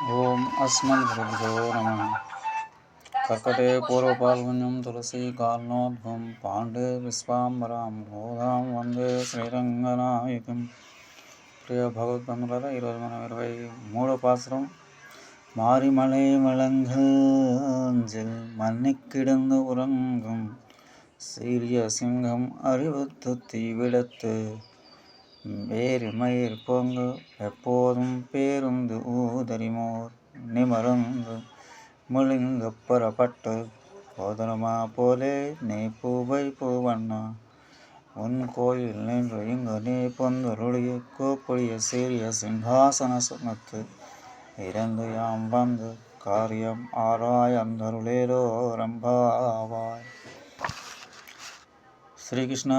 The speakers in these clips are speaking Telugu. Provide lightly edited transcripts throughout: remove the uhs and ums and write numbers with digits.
ఓం అస్మద్గురుభ్యో నమ. కర్కటే పూర్వపాల్గుణ్యం తులసీకాల్నోద్భవం పాండే విశ్వాంబరాం గోదాం వందే శ్రీరంగనాయకం. ప్రియ భగవద్బంధువులారా, ఈరోజు మనం 23వ పాసురం. மாரிமலை மலங்கல் மன்னிக்கிடந்து உறங்கும் சீரிய சிங்கம் அறிவுத்து தீவிடத்து வேறுமயிர் பொங்கு எப்போதும் பேருந்து ஊதரிமோர் நிமருந்து முழுங்கப்புறப்பட்டு போதனமா போலே நீ பூவை பூவண்ணா உன் கோயில் நின்று இங்கு நீ பொந்தருடைய கோப்புடைய சீரிய சிங்காசன சுமத்து இறந்து யாம் வந்து కార్యం ఆరాయందరులేలో రంభావాయ్. శ్రీకృష్ణ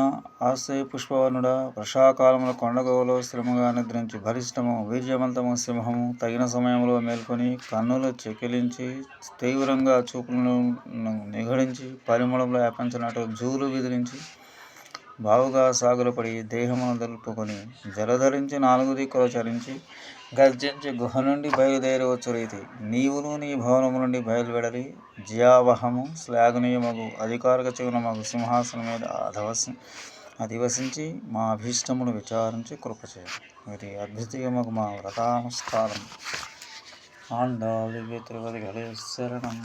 ఆశ్రయ పుష్పవర్ణుడ, వర్షాకాలంలో కొండగోలో శ్రమగా నిద్రించి బలిష్టము వీర్యవంతము సింహము తగిన సమయంలో మేల్కొని కన్నులు చెకిలించి తీవ్రంగా చూపులను నిగడించి పరిమళంలో వ్యాపించినట్టు జూలు విదిలించి బావుగా సాగులపడి దేహమును దులుపుకొని జలధరించి 4 దిక్కులు చరించి గర్జించి గుహ నుండి బయలుదేరవచ్చు రీతి నీవును నీ భవనము నుండి బయలువెడలి జియావహము శ్లాఘనీయమగు అధికారిక చిగునమగు సింహాసనం మీద అధివసించి మా అభీష్టమును విచారించి కృపచే ఇది అద్వితీయమగు మా వ్రతానుష్ఠానం ఆండాళికి తిరుపతి శరణం.